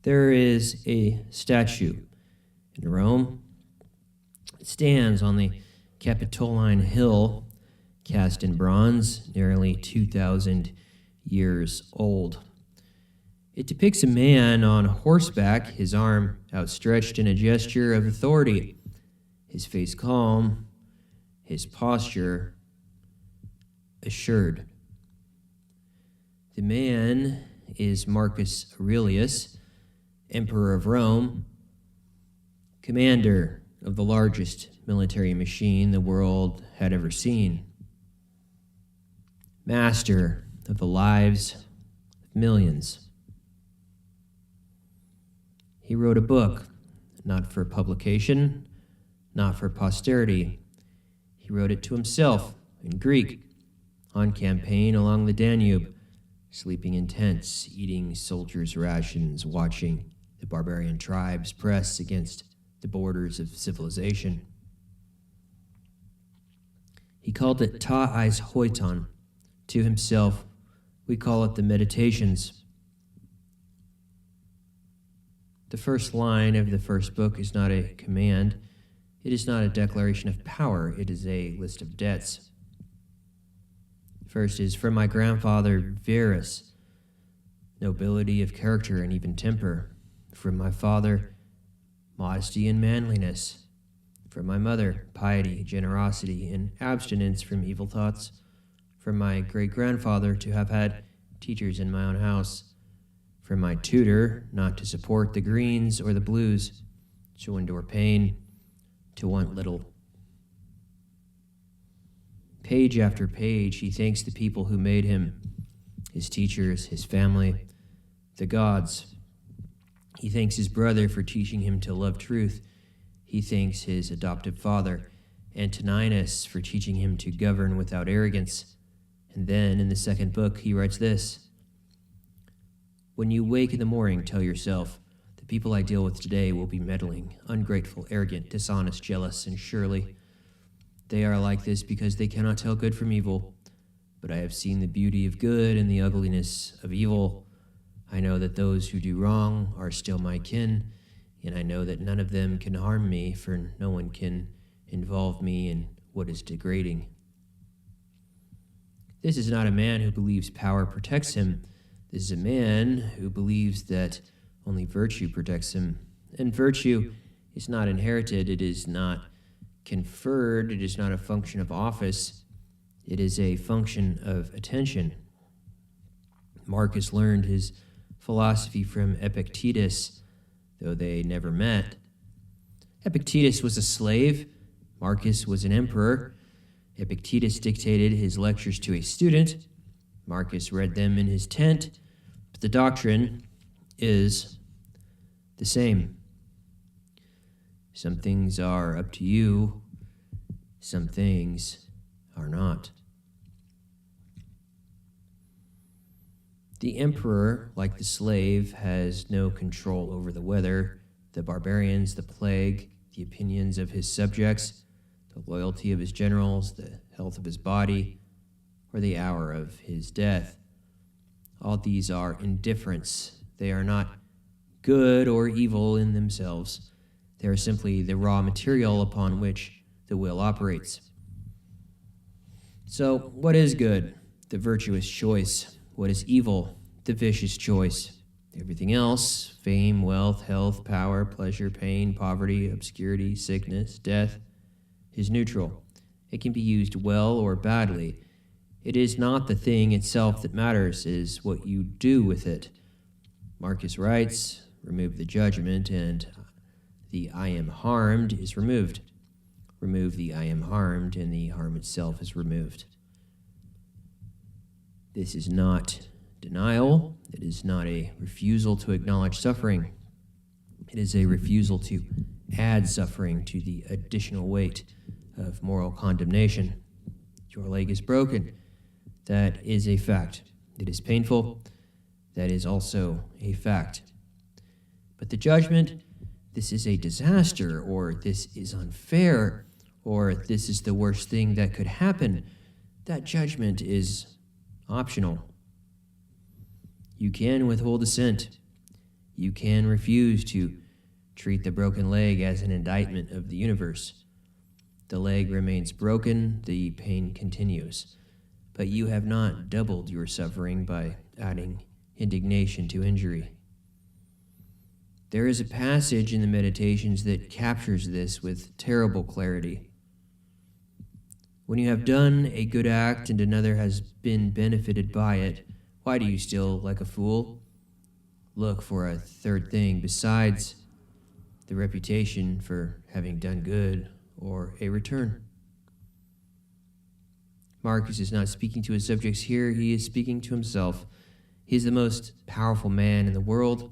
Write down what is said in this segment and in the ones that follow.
There is a statue in Rome. It stands on the Capitoline Hill, cast in bronze, nearly 2,000 years old. It depicts a man on horseback, his arm outstretched in a gesture of authority, his face calm, his posture assured. The man is Marcus Aurelius, Emperor of Rome, commander of the largest military machine the world had ever seen, master of the lives of millions. He wrote a book, not for publication, not for posterity. He wrote it to himself in Greek, on campaign along the Danube, sleeping in tents, eating soldiers' rations, watching the barbarian tribes press against the borders of civilization. He called it ta eis hoiton. To himself, we call it the Meditations. The first line of the first book is not a command. It is not a declaration of power. It is a list of debts. First is, from my grandfather Verus, nobility of character and even temper. From my father, modesty and manliness. From my mother, piety, generosity, and abstinence from evil thoughts. From my great-grandfather, to have had teachers in my own house. From my tutor, not to support the greens or the blues, to endure pain, to want little. Page after page, he thanks the people who made him, his teachers, his family, the gods. He thanks his brother for teaching him to love truth. He thanks his adoptive father, Antoninus, for teaching him to govern without arrogance. And then, in the second book, he writes this: when you wake in the morning, tell yourself, the people I deal with today will be meddling, ungrateful, arrogant, dishonest, jealous, and surely they are like this because they cannot tell good from evil. But I have seen the beauty of good and the ugliness of evil. I know that those who do wrong are still my kin, and I know that none of them can harm me, for no one can involve me in what is degrading. This is not a man who believes power protects him. This is a man who believes that only virtue protects him. And virtue is not inherited, it is not conferred, it is not a function of office, it is a function of attention. Marcus learned his philosophy from Epictetus, though they never met. Epictetus was a slave, Marcus was an emperor. Epictetus dictated his lectures to a student, Marcus read them in his tent, but the doctrine is the same. Some things are up to you, some things are not. The emperor, like the slave, has no control over the weather, the barbarians, the plague, the opinions of his subjects, the loyalty of his generals, the health of his body, or the hour of his death. All these are indifferents. They are not good or evil in themselves. They are simply the raw material upon which the will operates. So, what is good? The virtuous choice. What is evil? The vicious choice. Everything else, fame, wealth, health, power, pleasure, pain, poverty, obscurity, sickness, death, is neutral. It can be used well or badly. It is not the thing itself that matters, it is what you do with it. Marcus writes, remove the judgment, and the I am harmed is removed. Remove the I am harmed, and the harm itself is removed. This is not denial. It is not a refusal to acknowledge suffering. It is a refusal to add suffering to the additional weight of moral condemnation. Your leg is broken. That is a fact. It is painful. That is also a fact. But the judgment, this is a disaster, or this is unfair, or this is the worst thing that could happen, that judgment is optional. You can withhold assent. You can refuse to treat the broken leg as an indictment of the universe. The leg remains broken, the pain continues. But you have not doubled your suffering by adding indignation to injury. There is a passage in the Meditations that captures this with terrible clarity. When you have done a good act and another has been benefited by it, why do you still, like a fool, look for a third thing besides the reputation for having done good or a return? Marcus is not speaking to his subjects here, he is speaking to himself. He is the most powerful man in the world.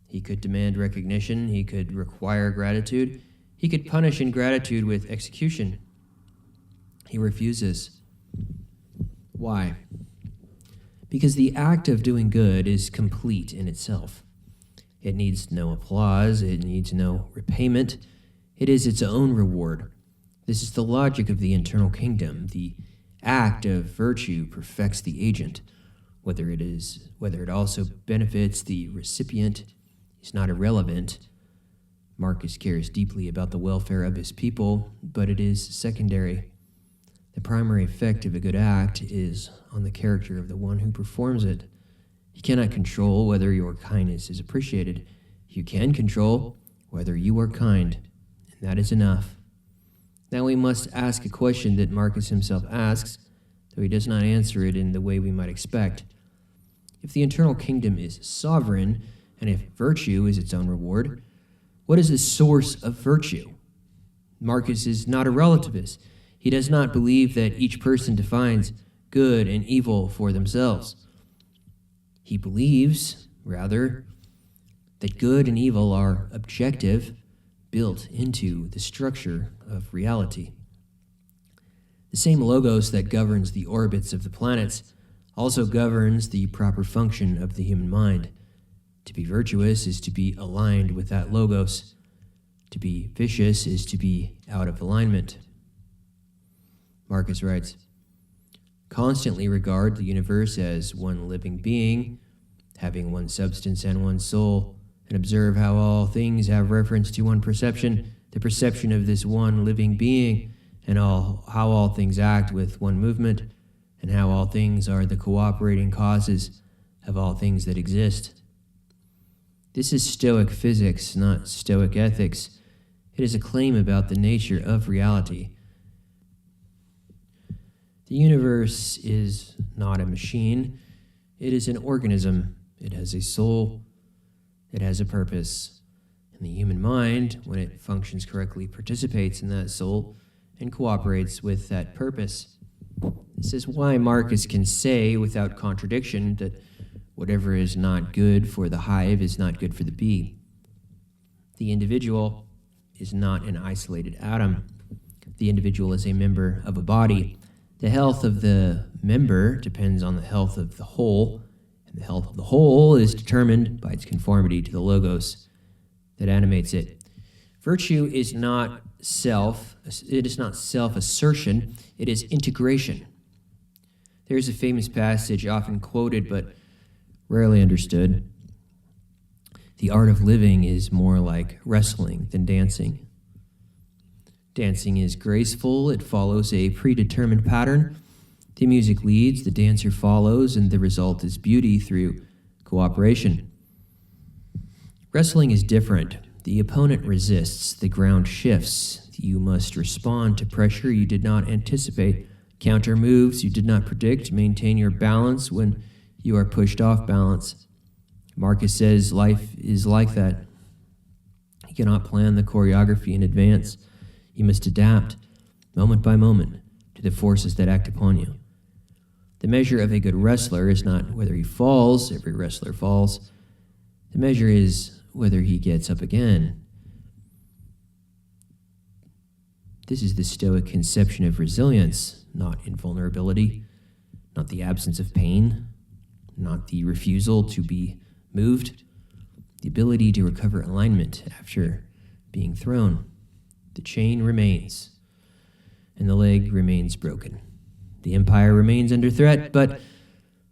He could demand recognition, he could require gratitude, he could punish ingratitude with execution. He refuses. Why? Because the act of doing good is complete in itself. It needs no applause, it needs no repayment. It is its own reward. This is the logic of the internal kingdom. The act of virtue perfects the agent. Whether it also benefits the recipient is not irrelevant. Marcus cares deeply about the welfare of his people, but it is secondary. The primary effect of a good act is on the character of the one who performs it. You cannot control whether your kindness is appreciated. You can control whether you are kind, and that is enough. Now we must ask a question that Marcus himself asks, though he does not answer it in the way we might expect. If the internal kingdom is sovereign, and if virtue is its own reward, what is the source of virtue? Marcus is not a relativist. He does not believe that each person defines good and evil for themselves. He believes, rather, that good and evil are objective, built into the structure of reality. The same logos that governs the orbits of the planets also governs the proper function of the human mind. To be virtuous is to be aligned with that logos. To be vicious is to be out of alignment. Marcus writes, "Constantly regard the universe as one living being, having one substance and one soul, and observe how all things have reference to one perception, the perception of this one living being, and how all things act with one movement, and how all things are the cooperating causes of all things that exist." This is Stoic physics, not Stoic ethics. It is a claim about the nature of reality. The universe is not a machine. It is an organism. It has a soul. It has a purpose. And the human mind, when it functions correctly, participates in that soul and cooperates with that purpose. This is why Marcus can say without contradiction that whatever is not good for the hive is not good for the bee. The individual is not an isolated atom. The individual is a member of a body. The health of the member depends on the health of the whole, and the health of the whole is determined by its conformity to the logos that animates it. Virtue is not self-assertion, it is integration. There is a famous passage often quoted but rarely understood. The art of living is more like wrestling than dancing. Dancing is graceful, it follows a predetermined pattern. The music leads, the dancer follows, and the result is beauty through cooperation. Wrestling is different. The opponent resists, the ground shifts. You must respond to pressure you did not anticipate, counter moves you did not predict, maintain your balance when you are pushed off balance. Marcus says life is like that. You cannot plan the choreography in advance. You must adapt, moment by moment, to the forces that act upon you. The measure of a good wrestler is not whether he falls, every wrestler falls. The measure is whether he gets up again. This is the Stoic conception of resilience, not invulnerability, not the absence of pain, not the refusal to be moved, the ability to recover alignment after being thrown. The chain remains, and the leg remains broken. The empire remains under threat, but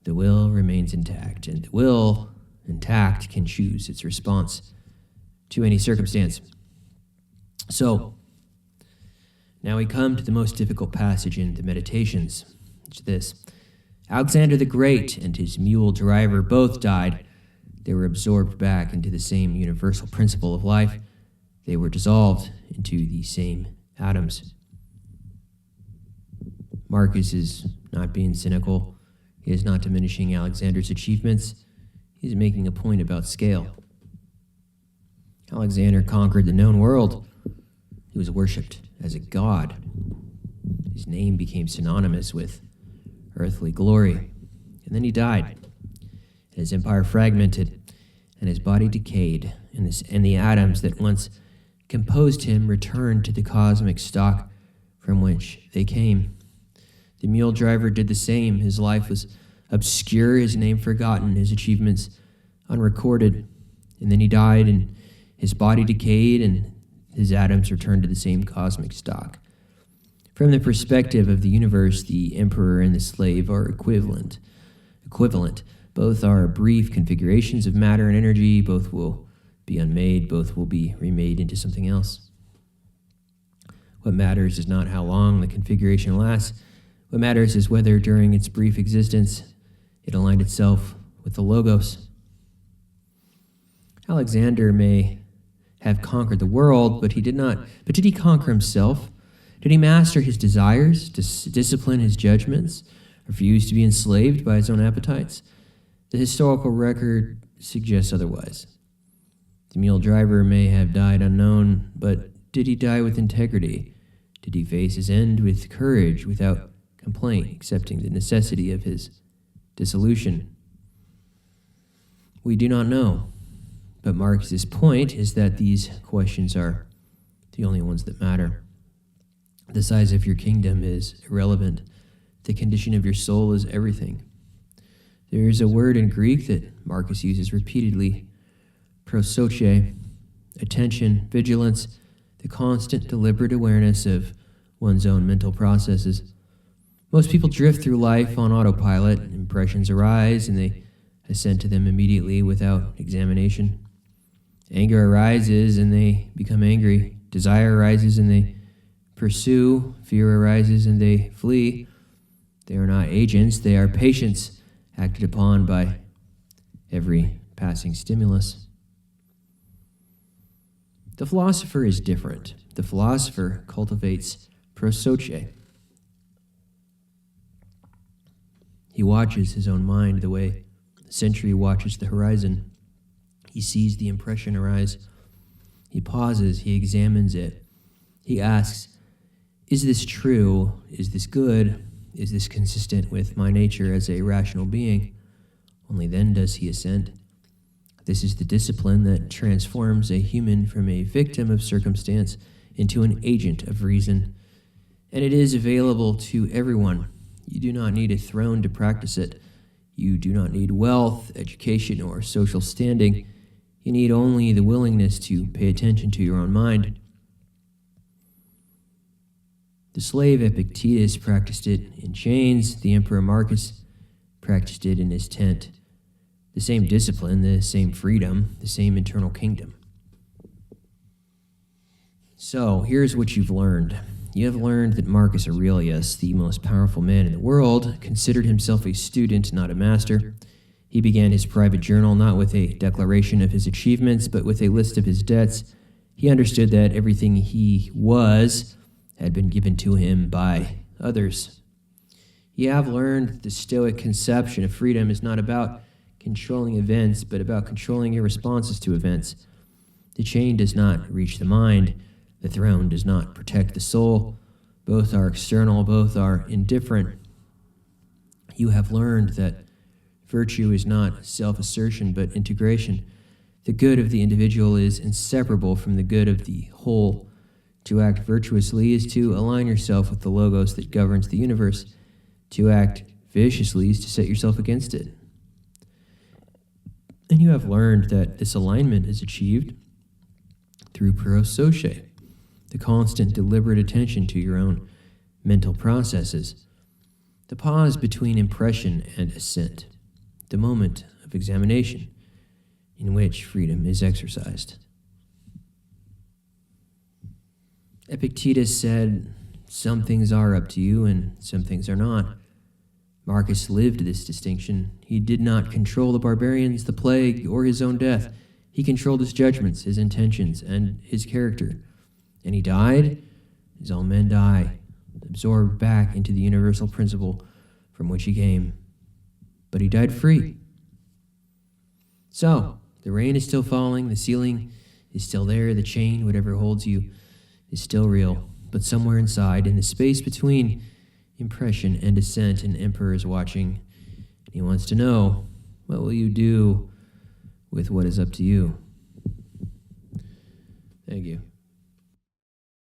the will remains intact, and the will and tact can choose its response to any circumstance. So, now we come to the most difficult passage in the Meditations. It's this. Alexander the Great and his mule driver both died. They were absorbed back into the same universal principle of life. They were dissolved into the same atoms. Marcus is not being cynical. He is not diminishing Alexander's achievements. He is making a point about scale. Alexander conquered the known world. He was worshipped as a god. His name became synonymous with earthly glory. And then he died. His empire fragmented, and his body decayed, and the atoms that once composed him returned to the cosmic stock from which they came. The mule driver did the same. His life was obscure, his name forgotten, his achievements unrecorded. And then he died, and his body decayed, and his atoms returned to the same cosmic stock. From the perspective of the universe, the emperor and the slave are equivalent. Both are brief configurations of matter and energy. Both will be unmade. Both will be remade into something else. What matters is not how long the configuration lasts. What matters is whether during its brief existence it aligned itself with the Logos. Alexander may have conquered the world, but he did not. But did he conquer himself? Did he master his desires, discipline his judgments, refuse to be enslaved by his own appetites? The historical record suggests otherwise. The mule driver may have died unknown, but did he die with integrity? Did he face his end with courage, without complaint, accepting the necessity of his dissolution? We do not know, but Marcus's point is that these questions are the only ones that matter. The size of your kingdom is irrelevant. The condition of your soul is everything. There is a word in Greek that Marcus uses repeatedly, prosoche, attention, vigilance, the constant, deliberate awareness of one's own mental processes. Most people drift through life on autopilot. Impressions arise, and they assent to them immediately without examination. Anger arises, and they become angry. Desire arises, and they pursue. Fear arises, and they flee. They are not agents, they are patients, acted upon by every passing stimulus. The philosopher is different. The philosopher cultivates prosoche. He watches his own mind the way the sentry watches the horizon. He sees the impression arise. He pauses, he examines it. He asks, is this true? Is this good? Is this consistent with my nature as a rational being? Only then does he assent. This is the discipline that transforms a human from a victim of circumstance into an agent of reason. And it is available to everyone. You do not need a throne to practice it. You do not need wealth, education, or social standing. You need only the willingness to pay attention to your own mind. The slave Epictetus practiced it in chains. The emperor Marcus practiced it in his tent. The same discipline, the same freedom, the same internal kingdom. So, here's what you've learned. You have learned that Marcus Aurelius, the most powerful man in the world, considered himself a student, not a master. He began his private journal not with a declaration of his achievements, but with a list of his debts. He understood that everything he was had been given to him by others. You have learned that the Stoic conception of freedom is not about controlling events, but about controlling your responses to events. The chain does not reach the mind. The throne does not protect the soul. Both are external, both are indifferent. You have learned that virtue is not self-assertion, but integration. The good of the individual is inseparable from the good of the whole. To act virtuously is to align yourself with the logos that governs the universe. To act viciously is to set yourself against it. And you have learned that this alignment is achieved through prosoche, the constant deliberate attention to your own mental processes, the pause between impression and assent, the moment of examination. in which freedom is exercised. Epictetus said, "Some things are up to you and some things are not." Marcus lived this distinction. He did not control the barbarians, the plague, or his own death. He controlled his judgments, his intentions, and his character. And he died, as all men die, absorbed back into the universal principle from which he came. But he died free. So, the rain is still falling, the ceiling is still there, the chain, whatever holds you, is still real. But somewhere inside, in the space between impression and descent, an emperor is watching. And he wants to know, what will you do with what is up to you? Thank you.